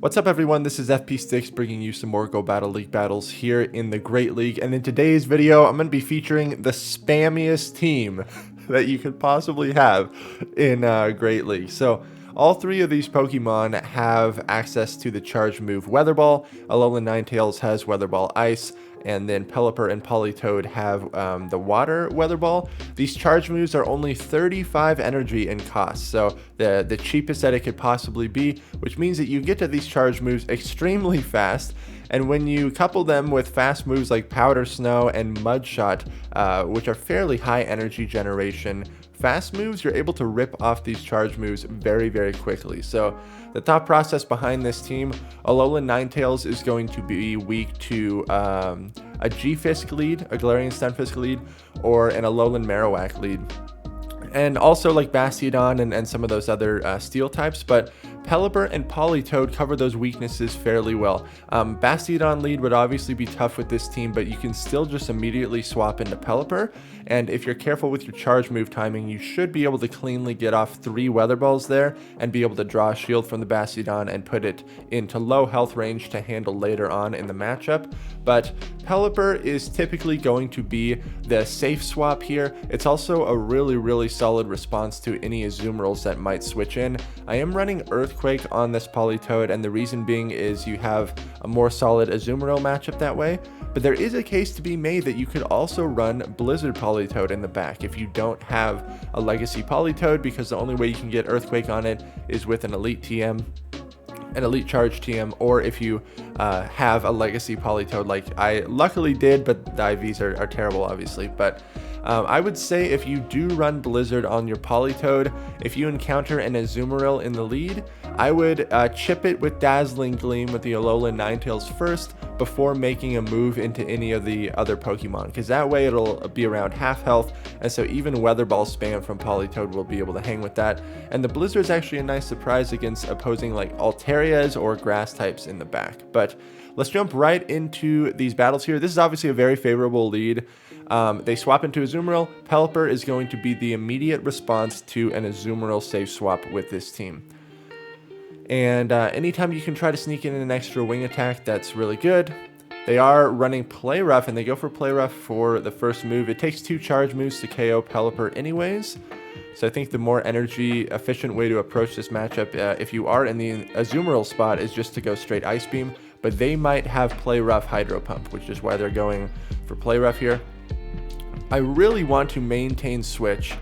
What's up everyone, this is FP Sticks bringing you some more Go Battle League battles here in the Great League, and in today's video I'm going to be featuring the spammiest team that you could possibly have in Great League. So all three of these Pokemon have access to the charge move Weather Ball. Alolan Ninetales has Weather Ball Ice, and then Pelipper and Politoed have the Water Weather Ball. These charge moves are only 35 energy in cost, so the cheapest that it could possibly be, which means that you get to these charge moves extremely fast. And when you couple them with fast moves like Powder Snow and Mud Shot, which are fairly high energy generation fast moves, you're able to rip off these charge moves very, very quickly. So the thought process behind this team, Alolan Ninetales is going to be weak to a G-Fisk lead, a Galarian Stunfisk lead, or an Alolan Marowak lead. And also like Bastiodon and some of those other steel types, but Pelipper and Politoed cover those weaknesses fairly well. Bastiodon lead would obviously be tough with this team, but you can still just immediately swap into Pelipper, and if you're careful with your charge move timing, you should be able to cleanly get off 3 Weather Balls there and be able to draw a shield from the Bastiodon and put it into low health range to handle later on in the matchup. But Pelipper is typically going to be the safe swap here. It's also a really solid response to any Azumarills that might switch in. I am running Earthquake on this Politoed, and the reason being is you have a more solid Azumarill matchup that way. But there is a case to be made that you could also run Blizzard Politoed in the back if you don't have a Legacy Politoed, because the only way you can get Earthquake on it is with an Elite TM, an Elite Charge TM, or if you have a Legacy Politoed like I luckily did, but the IVs are terrible obviously. But I would say if you do run Blizzard on your Politoed, if you encounter an Azumarill in the lead, I would chip it with Dazzling Gleam with the Alolan Ninetales first before making a move into any of the other Pokemon, because that way it'll be around half health, and so even Weather Ball spam from Politoed will be able to hang with that. And the Blizzard is actually a nice surprise against opposing like Altarias or Grass types in the back. But let's jump right into these battles here. This is obviously a very favorable lead. They swap into Azumarill. Pelipper is going to be the immediate response to an Azumarill safe swap with this team. And anytime you can try to sneak in an extra wing attack, that's really good. They are running Play Rough, and they go for Play Rough for the first move. It takes 2 charge moves to KO Pelipper anyways. So I think the more energy efficient way to approach this matchup, if you are in the Azumarill spot, is just to go straight Ice Beam. But they might have Play Rough Hydro Pump, which is why they're going for Play Rough here. I really want to maintain Switch,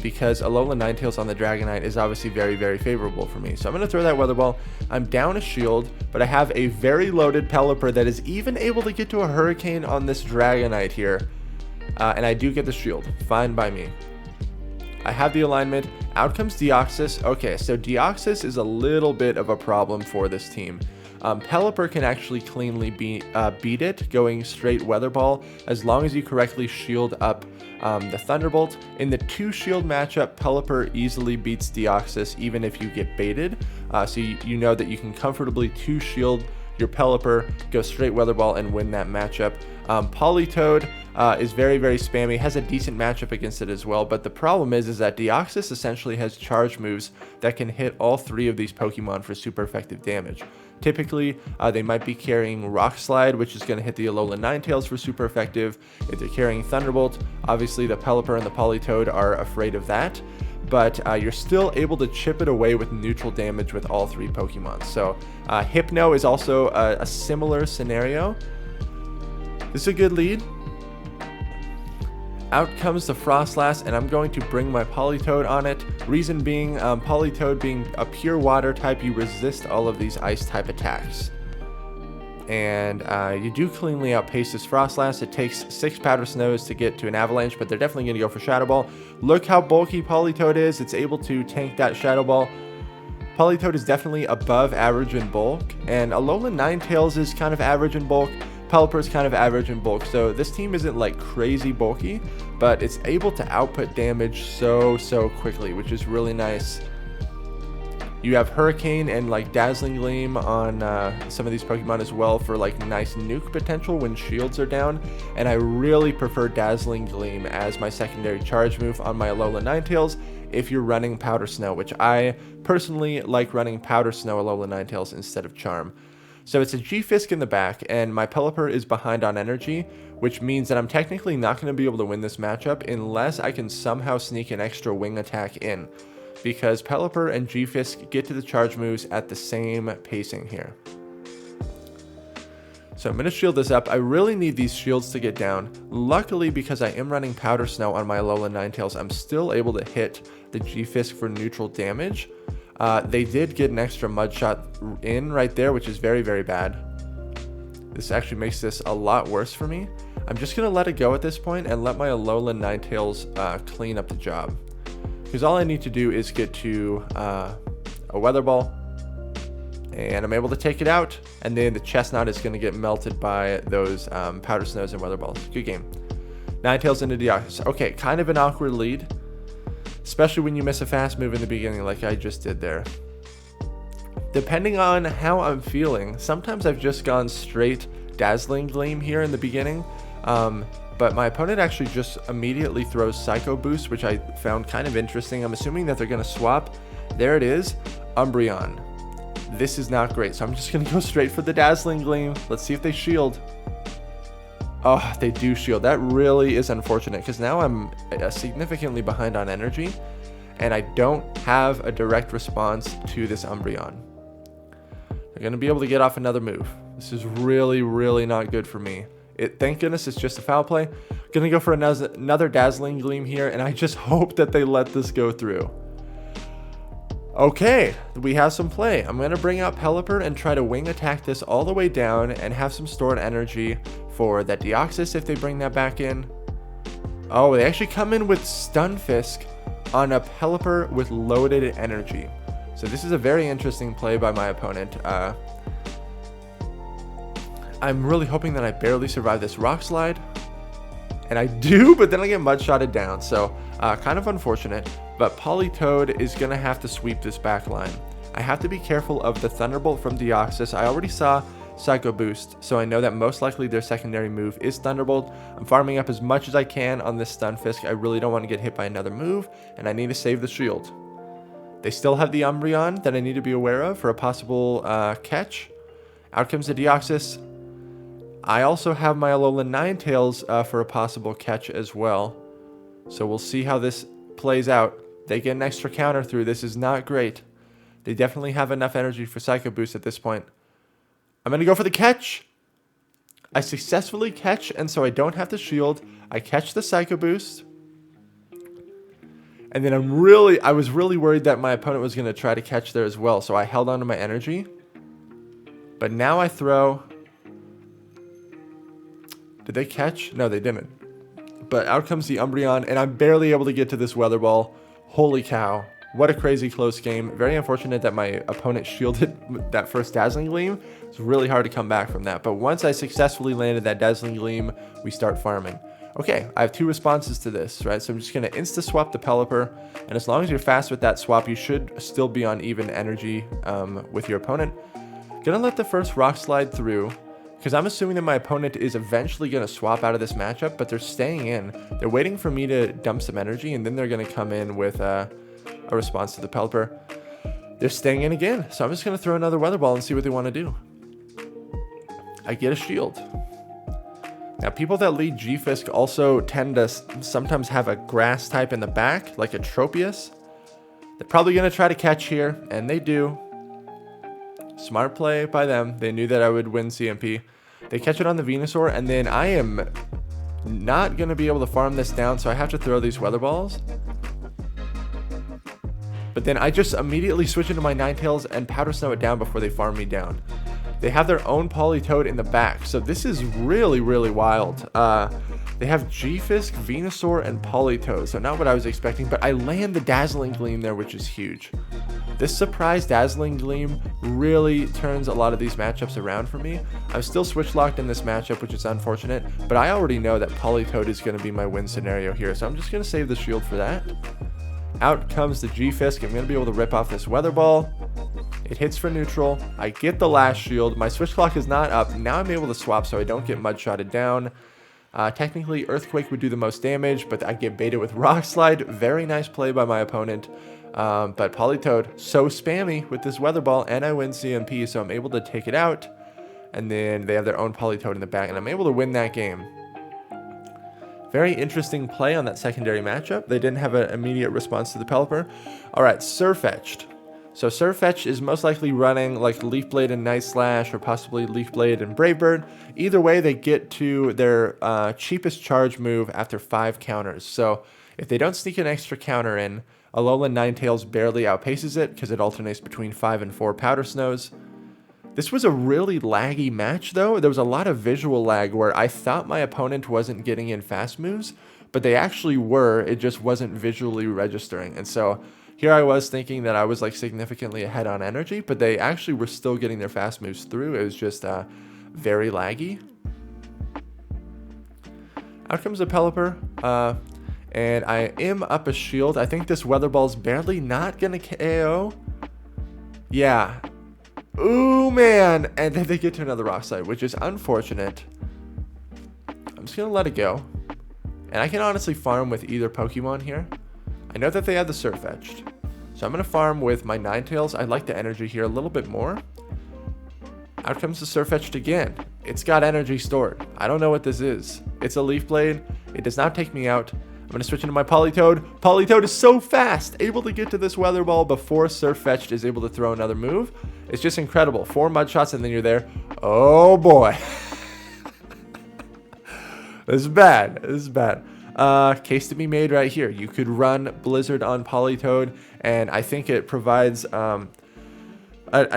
because Alolan Ninetales on the Dragonite is obviously very favorable for me. So I'm going to throw that Weather Ball. I'm down a shield, but I have a very loaded Pelipper that is even able to get to a Hurricane on this Dragonite here. And I do get the shield. Fine by me. I have the alignment. Out comes Deoxys. Okay, so Deoxys is a little bit of a problem for this team. Pelipper can actually cleanly beat it going straight Weather Ball as long as you correctly shield up the Thunderbolt. In the 2 shield matchup, Pelipper easily beats Deoxys even if you get baited. So you know that you can comfortably 2 shield your Pelipper, go straight Weather Ball, and win that matchup. Politoed is very spammy, has a decent matchup against it as well, but the problem is that Deoxys essentially has charge moves that can hit all 3 of these Pokemon for super effective damage. Typically, they might be carrying Rock Slide, which is going to hit the Alolan Ninetales for super effective. If they're carrying Thunderbolt, obviously the Pelipper and the Politoed are afraid of that, but you're still able to chip it away with neutral damage with all 3 Pokemon. So Hypno is also a similar scenario. This is a good lead. Out comes the Frostlass, and I'm going to bring my Politoed on it. Reason being, Politoed being a pure water type, you resist all of these ice type attacks. And you do cleanly outpace this Frostlass. It takes 6 Powder Snows to get to an Avalanche, but they're definitely going to go for Shadow Ball. Look how bulky Politoed is. It's able to tank that Shadow Ball. Politoed is definitely above average in bulk, and Alolan Ninetales is kind of average in bulk. Pelipper is kind of average in bulk, so this team isn't like crazy bulky, but it's able to output damage so quickly, which is really nice. You have Hurricane and like Dazzling Gleam on some of these Pokemon as well for like nice nuke potential when shields are down, and I really prefer Dazzling Gleam as my secondary charge move on my Alolan Ninetales. if you're running Powder Snow, which I personally like running Powder Snow Alola Ninetales instead of Charm. So it's a G-Fisk in the back, and my Pelipper is behind on energy, which means that I'm technically not going to be able to win this matchup unless I can somehow sneak an extra wing attack in, because Pelipper and G-Fisk get to the charge moves at the same pacing here. So I'm going to shield this up. I really need these shields to get down. Luckily, because I am running Powder Snow on my Alola Ninetales, I'm still able to hit the G-Fisk for neutral damage. They did get an extra Mud Shot in right there, which is very, very bad. This actually makes this a lot worse for me. I'm just going to let it go at this point and let my Alola Ninetales clean up the job. Because all I need to do is get to a Weather Ball, and I'm able to take it out, and then the Chestnut is going to get melted by those Powder Snows and Weather Balls. Good game. Ninetales into Deoxys. Okay, kind of an awkward lead, especially when you miss a fast move in the beginning like I just did there. Depending on how I'm feeling, sometimes I've just gone straight Dazzling Gleam here in the beginning, but my opponent actually just immediately throws Psycho Boost, which I found kind of interesting. I'm assuming that they're going to swap. There it is, Umbreon. This is not great, so I'm just going to go straight for the Dazzling Gleam. Let's see if they shield. Oh, they do shield. That really is unfortunate, because now I'm significantly behind on energy, and I don't have a direct response to this Umbreon. They're going to be able to get off another move. This is really, really not good for me. Thank goodness it's just a foul play. Going to go for another Dazzling Gleam here, and I just hope that they let this go through. Okay, we have some play. I'm going to bring out Pelipper and try to wing attack this all the way down and have some stored energy for that Deoxys if they bring that back in. Oh, they actually come in with Stunfisk on a Pelipper with loaded energy. So this is a very interesting play by my opponent. I'm really hoping that I barely survive this Rock Slide. And I do, but then I get Mud-Shotted down. So kind of unfortunate. But Politoed is going to have to sweep this back line. I have to be careful of the Thunderbolt from Deoxys. I already saw Psycho Boost, so I know that most likely their secondary move is Thunderbolt. I'm farming up as much as I can on this Stunfisk. I really don't want to get hit by another move, and I need to save the shield. They still have the Umbreon that I need to be aware of for a possible catch. Out comes the Deoxys. I also have my Alola Ninetales for a possible catch as well. So we'll see how this plays out. They get an extra counter through. This is not great. They definitely have enough energy for Psycho Boost at this point. I'm going to go for the catch. I successfully catch, and so I don't have to shield. I catch the Psycho Boost. And then I was really worried that my opponent was going to try to catch there as well, so I held on to my energy. But now I throw. Did they catch? No, they didn't. But out comes the Umbreon, and I'm barely able to get to this Weather Ball. Holy cow. What a crazy close game. Very unfortunate that my opponent shielded that first Dazzling Gleam. It's really hard to come back from that. But once I successfully landed that Dazzling Gleam, we start farming. Okay, I have two responses to this, right? So I'm just going to insta-swap the Pelipper. And as long as you're fast with that swap, you should still be on even energy with your opponent. Going to let the first Rock Slide through, because I'm assuming that my opponent is eventually going to swap out of this matchup, but they're staying in. They're waiting for me to dump some energy, and then they're going to come in with a response to the Pelipper. They're staying in again, so I'm just going to throw another Weather Ball and see what they want to do. I get a shield. Now, people that lead G-Fisk also tend to sometimes have a grass type in the back, like a Tropius. They're probably going to try to catch here, and they do. Smart play by them. They knew that I would win CMP. They catch it on the Venusaur, and then I am not going to be able to farm this down, so I have to throw these Weather Balls. But then I just immediately switch into my Ninetales and Powder Snow it down before they farm me down. They have their own Politoed in the back, so this is really, really wild. They have G-Fisk, Venusaur, and Politoed, so not what I was expecting, but I land the Dazzling Gleam there, which is huge. This surprise Dazzling Gleam really turns a lot of these matchups around for me. I'm still switch locked in this matchup, which is unfortunate, but I already know that Politoed is going to be my win scenario here, so I'm just going to save the shield for that. Out comes the G-Fisk. I'm going to be able to rip off this Weather Ball. It hits for neutral. I get the last shield. My switch clock is not up. Now I'm able to swap so I don't get Mud-Shotted down. Technically, Earthquake would do the most damage, but I get baited with Rock Slide. Very nice play by my opponent. But Politoed, so spammy with this Weather Ball, and I win CMP, so I'm able to take it out. And then they have their own Politoed in the back, and I'm able to win that game. Very interesting play on that secondary matchup. They didn't have an immediate response to the Pelipper. All right, Sirfetch'd. So Sirfetch'd is most likely running like Leaf Blade and Night Slash, or possibly Leaf Blade and Brave Bird. Either way, they get to their cheapest charge move after 5 counters. So if they don't sneak an extra counter in, Alolan Ninetales barely outpaces it because it alternates between 5 and 4 Powder Snows. This was a really laggy match, though. There was a lot of visual lag where I thought my opponent wasn't getting in fast moves, but they actually were. It just wasn't visually registering. And so here I was thinking that I was like significantly ahead on energy, but they actually were still getting their fast moves through. It was just very laggy. Out comes a Pelipper, and I am up a shield. I think this Weather Ball's barely not going to KO. Yeah. Ooh, man. And then they get to another Rock Slide, which is unfortunate. I'm just going to let it go. And I can honestly farm with either Pokemon here. I know that they have the Sirfetch'd, so I'm going to farm with my Ninetales. I like the energy here a little bit more. Out comes the Sirfetch'd again. It's got energy stored. I don't know what this is. It's a Leaf Blade. It does not take me out. I'm going to switch into my Politoed. Politoed is so fast, able to get to this Weather Ball before Sirfetch'd is able to throw another move. It's just incredible. 4 Mud Shots and then you're there. Oh boy. This is bad. This is bad. Case to be made right here. You could run Blizzard on Politoed, and I think it provides a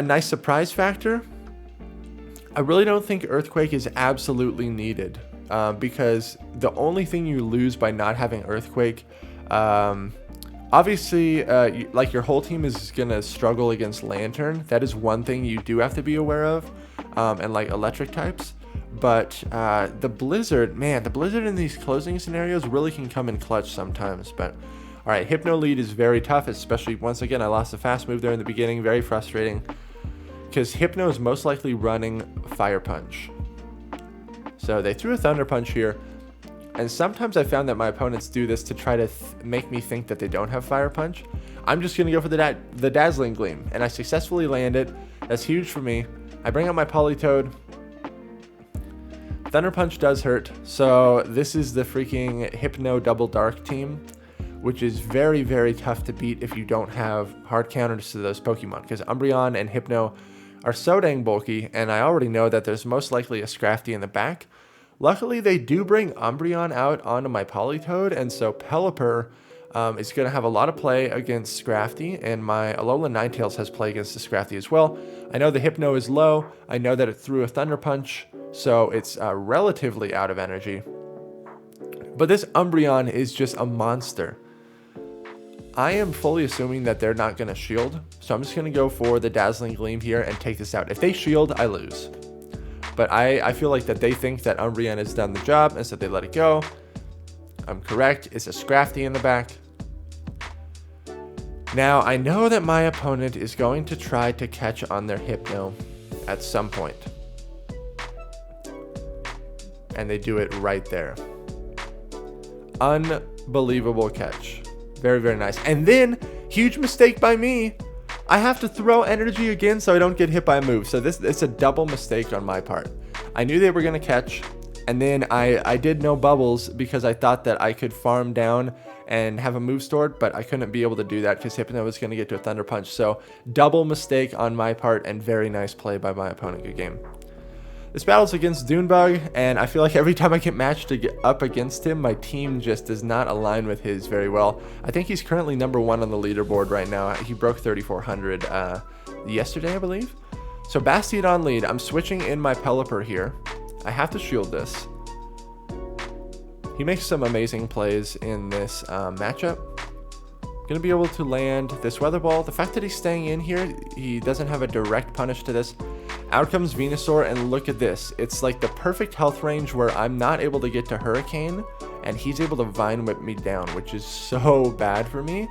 nice surprise factor. I really don't think Earthquake is absolutely needed, because the only thing you lose by not having Earthquake, obviously, like your whole team is going to struggle against Lantern. That is one thing you do have to be aware of, and like electric types. But the Blizzard, man, the Blizzard in these closing scenarios really can come in clutch sometimes. But all right, Hypno lead is very tough, especially once again, I lost a fast move there in the beginning. Very frustrating because Hypno is most likely running Fire Punch. So they threw a Thunder Punch here. And sometimes I found that my opponents do this to try to make me think that they don't have Fire Punch. I'm just going to go for the Dazzling Gleam. And I successfully land it. That's huge for me. I bring out my Politoed. Thunder Punch does hurt. So this is the freaking Hypno Double Dark team, which is very, very tough to beat if you don't have hard counters to those Pokemon. Because Umbreon and Hypno are so dang bulky. And I already know that there's most likely a Scrafty in the back. Luckily, they do bring Umbreon out onto my Politoed, and so Pelipper is going to have a lot of play against Scrafty, and my Alolan Ninetales has play against the Scrafty as well. I know the Hypno is low. I know that it threw a Thunder Punch, so it's relatively out of energy. But this Umbreon is just a monster. I am fully assuming that they're not going to shield, so I'm just going to go for the Dazzling Gleam here and take this out. If they shield, I lose. But I feel like that they think that Umbreon has done the job, and so they let it go. I'm correct. It's a Scrafty in the back. Now, I know that my opponent is going to try to catch on their Hypno at some point. And they do it right there. Unbelievable catch. Very, very nice. And then, huge mistake by me. I have to throw energy again so I don't get hit by a move. So it's a double mistake on my part. I knew they were going to catch, and then I did no bubbles because I thought that I could farm down and have a move stored, but I couldn't be able to do that because Hypno was going to get to a Thunder Punch. So double mistake on my part and very nice play by my opponent. Good game. This battle's against Dunebug, and I feel like every time I get matched to get up against him, my team just does not align with his very well. I think he's currently #1 on the leaderboard right now. He broke 3,400 yesterday, I believe. So Bastiodon lead. I'm switching in my Pelipper here. I have to shield this. He makes some amazing plays in this matchup. Gonna be able to land this Weather Ball. The fact that he's staying in here, he doesn't have a direct punish to this. Out comes Venusaur, and look at this. It's like the perfect health range where I'm not able to get to Hurricane, and he's able to Vine Whip me down, which is so bad for me.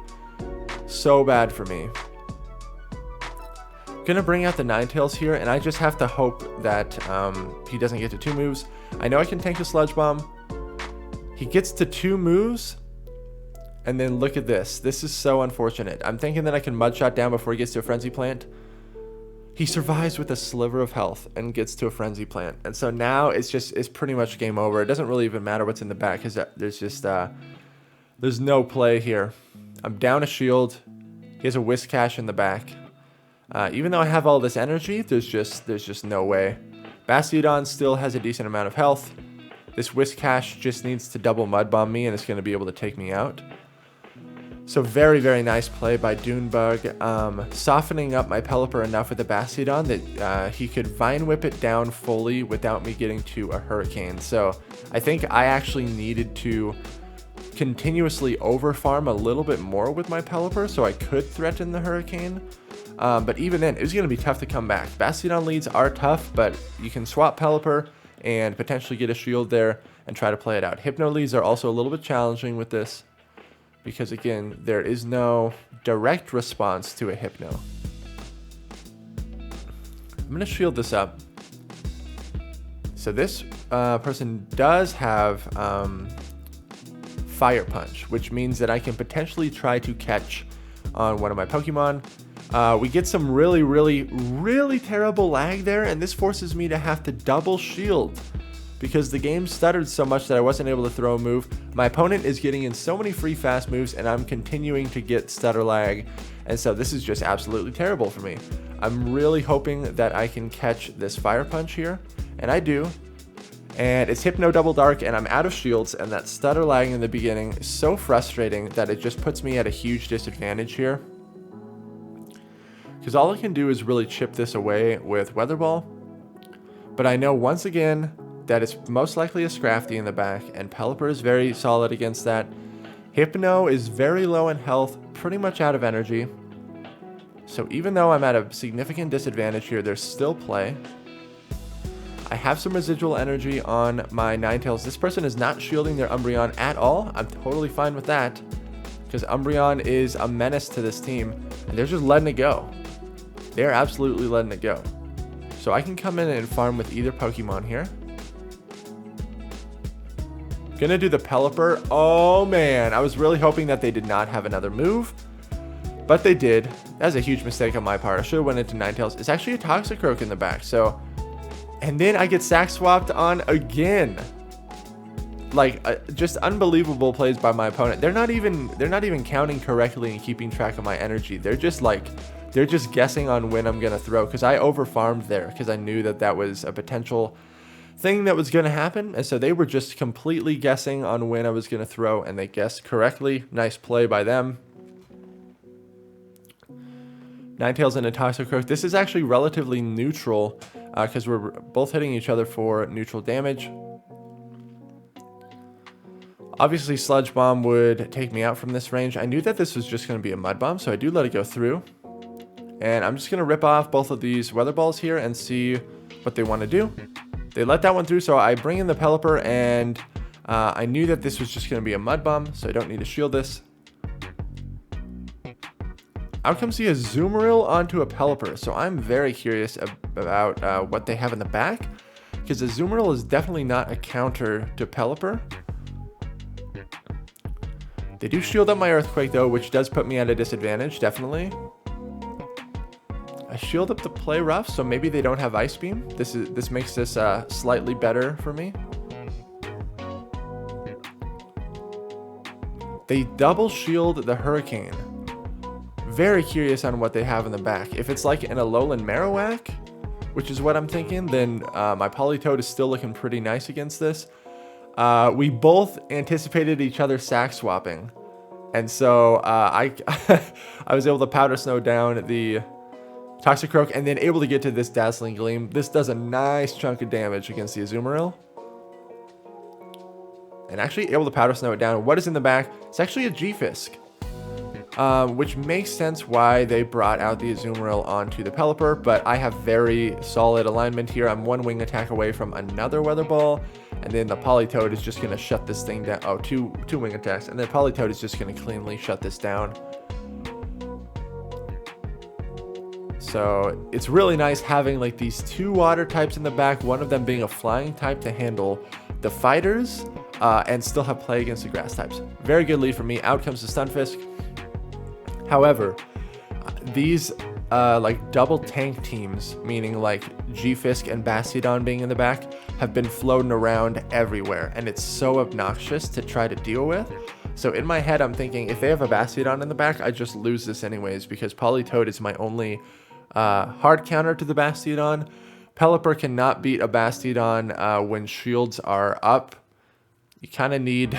So bad for me. Gonna bring out the Ninetales here, and I just have to hope that he doesn't get to 2 moves. I know I can tank a Sludge Bomb. He gets to 2 moves, and then look at this. This is so unfortunate. I'm thinking that I can Mud Shot down before he gets to a Frenzy Plant. He survives with a sliver of health and gets to a Frenzy Plant. And so now it's pretty much game over. It doesn't really even matter what's in the back, because there's just there's no play here. I'm down a shield. He has a Whiscash in the back. Even though I have all this energy, there's just no way. Bastiodon still has a decent amount of health. This Whiscash just needs to double Mud Bomb me, and it's going to be able to take me out. So very, very nice play by Dunebug, softening up my Pelipper enough with the Bastiodon that he could Vine Whip it down fully without me getting to a Hurricane. So I think I actually needed to continuously overfarm a little bit more with my Pelipper so I could threaten the Hurricane. But even then, it was going to be tough to come back. Bastiodon leads are tough, but you can swap Pelipper and potentially get a shield there and try to play it out. Hypno leads are also a little bit challenging with this, because again, there is no direct response to a Hypno. I'm going to shield this up. So this person does have Fire Punch, which means that I can potentially try to catch on one of my Pokemon. We get some really terrible lag there, and this forces me to have to double shield because the game stuttered so much that I wasn't able to throw a move. My opponent is getting in so many free fast moves, and I'm continuing to get stutter lag, and so this is just absolutely terrible for me. I'm really hoping that I can catch this Fire Punch here, and I do. And it's Hypno Double Dark, and I'm out of shields, and that stutter lag in the beginning is so frustrating that it just puts me at a huge disadvantage here. Because all I can do is really chip this away with Weather Ball. But I know once again that it's most likely a Scrafty in the back, and Pelipper is very solid against that. Hypno is very low in health, pretty much out of energy. So even though I'm at a significant disadvantage here, there's still play. I have some residual energy on my Ninetales. This person is not shielding their Umbreon at all. I'm totally fine with that, because Umbreon is a menace to this team, and they're just letting it go. They're absolutely letting it go. So I can come in and farm with either Pokemon here. Gonna do the Pelipper. Oh man, I was really hoping that they did not have another move, but they did. That's a huge mistake on my part. I should have went into Ninetales. It's actually a Toxicroak in the back, so... And then I get sack swapped on again. Like, just unbelievable plays by my opponent. They're not even counting correctly and keeping track of my energy. They're just guessing on when I'm gonna throw, because I overfarmed there because I knew that that was a potential thing that was gonna happen, and so they were just completely guessing on when I was gonna throw, and they guessed correctly. Nice play by them. Ninetales and a Toxicroak. This is actually relatively neutral because we're both hitting each other for neutral damage. Obviously, Sludge Bomb would take me out from this range. I knew that this was just going to be a Mud Bomb, so I do let it go through. And I'm just going to rip off both of these Weather Balls here and see what they want to do. They let that one through, so I bring in the Pelipper, and I knew that this was just going to be a Mud Bomb, so I don't need to shield this. Out comes the Azumarill onto a Pelipper, so I'm very curious about what they have in the back, because Azumarill is definitely not a counter to Pelipper. They do shield up my Earthquake though, which does put me at a disadvantage, definitely. I shield up the Play Rough, so maybe they don't have Ice Beam. This makes this slightly better for me. They double shield the Hurricane. Very curious on what they have in the back. If it's like an Alolan Marowak, which is what I'm thinking, then my Politoed is still looking pretty nice against this. We both anticipated each other sack swapping, and so I was able to Powder Snow down the Toxicroak and then able to get to this Dazzling Gleam. This does a nice chunk of damage against the Azumarill, and actually able to Powder Snow it down. What is in the back? It's actually a G-Fisk. Which makes sense why they brought out the Azumarill onto the Pelipper, but I have very solid alignment here. I'm one wing attack away from another Weather Ball, and then the Politoed is just going to shut this thing down. Oh, two wing attacks, and then Politoed is just going to cleanly shut this down. So it's really nice having like these two water types in the back, one of them being a flying type to handle the fighters, and still have play against the grass types. Very good lead for me. Out comes the Stunfisk. However, these like double tank teams, meaning like G-Fisk and Bastiodon being in the back, have been floating around everywhere, and it's so obnoxious to try to deal with. So in my head, I'm thinking if they have a Bastiodon in the back, I just lose this anyways, because Politoed is my only hard counter to the Bastiodon. Pelipper cannot beat a Bastiodon when shields are up. You kind of need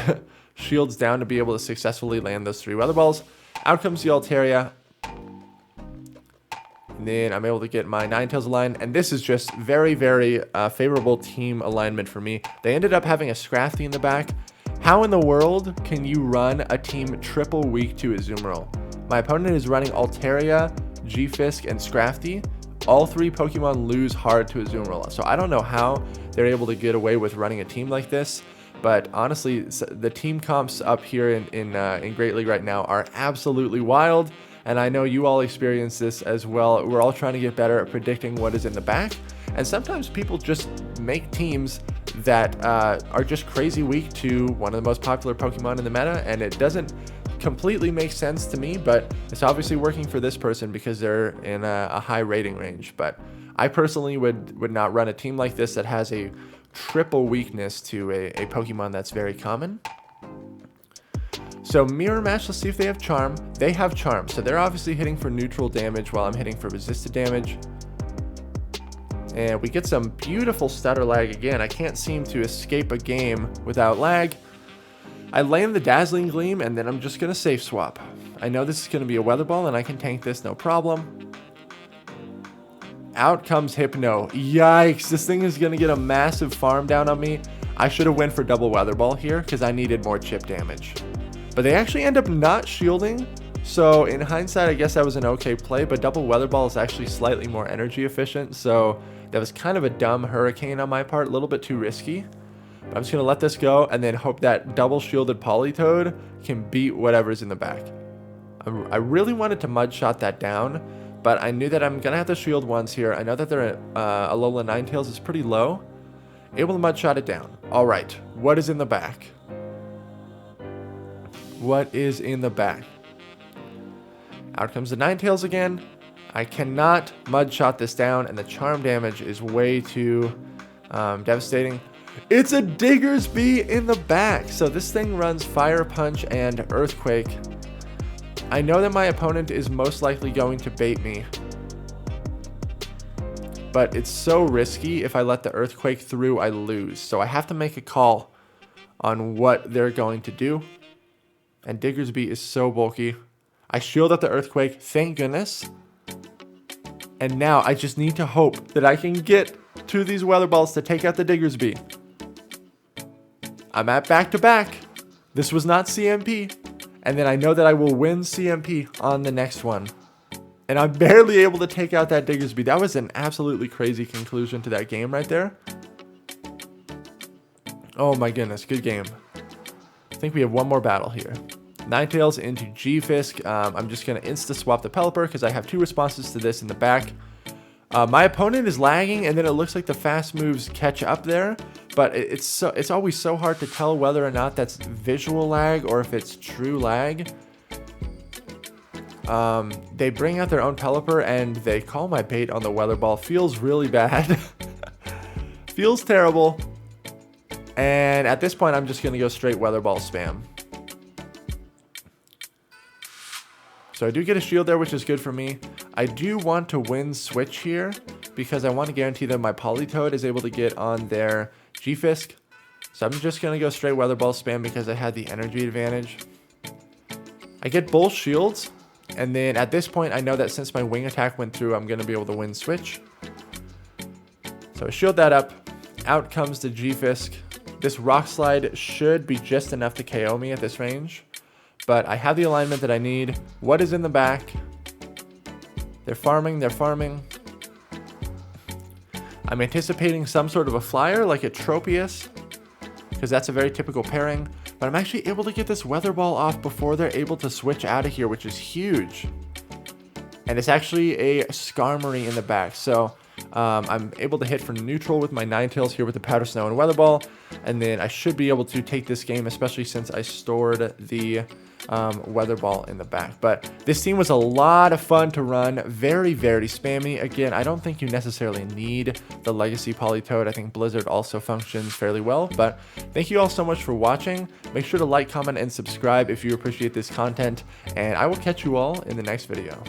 shields down to be able to successfully land those 3 Weather Balls. Out comes the Altaria. And then I'm able to get my Ninetales aligned. And this is just very, very favorable team alignment for me. They ended up having a Scrafty in the back. How in the world can you run a team triple weak to Azumarill? My opponent is running Altaria, G-Fisk, and Scrafty. All 3 Pokemon lose hard to Azumarill. So I don't know how they're able to get away with running a team like this. But honestly, the team comps up here in Great League right now are absolutely wild. And I know you all experience this as well. We're all trying to get better at predicting what is in the back. And sometimes people just make teams that are just crazy weak to one of the most popular Pokemon in the meta. And it doesn't completely make sense to me, but it's obviously working for this person because they're in a high rating range. But I personally would not run a team like this that has a triple weakness to a Pokemon that's very common. So mirror match, let's see if they have Charm. They have Charm, so they're obviously hitting for neutral damage while I'm hitting for resisted damage. And we get some beautiful stutter lag again. I can't seem to escape a game without lag. I land the Dazzling Gleam, and then I'm just going to safe swap. I know this is going to be a Weather Ball, and I can tank this, no problem. Out comes Hypno. Yikes, this thing is going to get a massive farm down on me. I should have went for double Weather Ball here because I needed more chip damage. But they actually end up not shielding. So in hindsight, I guess that was an okay play, but double Weather Ball is actually slightly more energy efficient. So that was kind of a dumb Hurricane on my part, a little bit too risky. But I'm just going to let this go and then hope that double shielded Politoed can beat whatever's in the back. I really wanted to mud shot that down, but I knew that I'm going to have to shield once here. I know that their Alola Ninetales is pretty low. Able to mud shot it down. All right, what is in the back? What is in the back? Out comes the Ninetales again. I cannot mud shot this down, and the charm damage is way too devastating. It's a Diggersby in the back. So this thing runs Fire Punch and Earthquake. I know that my opponent is most likely going to bait me, but it's so risky. If I let the Earthquake through, I lose. So I have to make a call on what they're going to do. And Diggersby is so bulky. I shield up the Earthquake, thank goodness. And now I just need to hope that I can get to these Weather Balls to take out the Diggersby. I'm at back-to-back. This was not CMP. And then I know that I will win CMP on the next one. And I'm barely able to take out that Diggersby. That was an absolutely crazy conclusion to that game right there. Oh my goodness, good game. I think we have one more battle here. Ninetales into G-Fisk. I'm just going to insta-swap the Pelipper because I have 2 responses to this in the back. My opponent is lagging, and then it looks like the fast moves catch up there. But it's always so hard to tell whether or not that's visual lag or if it's true lag. They bring out their own Pelipper, and they call my bait on the Weather Ball. Feels really bad. Feels terrible. And at this point, I'm just going to go straight Weather Ball spam. So I do get a shield there, which is good for me. I do want to win switch here because I want to guarantee that my Politoed is able to get on their G-Fisk. So I'm just going to go straight Weather Ball spam because I had the energy advantage. I get both shields. And then at this point, I know that since my wing attack went through, I'm going to be able to win switch. So I shield that up. Out comes the G-Fisk. This Rock Slide should be just enough to KO me at this range. But I have the alignment that I need. What is in the back? They're farming, they're farming. I'm anticipating some sort of a flyer like a Tropius, because that's a very typical pairing. But I'm actually able to get this Weather Ball off before they're able to switch out of here, which is huge. And it's actually a Skarmory in the back. So I'm able to hit for neutral with my Ninetales here with the Powder Snow and Weather Ball. and then I should be able to take this game, especially since I stored the weather ball in the back. But this team was a lot of fun to run, very spammy. Again, I don't think you necessarily need the legacy Politoed. I think Blizzard also functions fairly well. But thank you all so much for watching. Make sure to like, comment, and subscribe if you appreciate this content, and I will catch you all in the next video.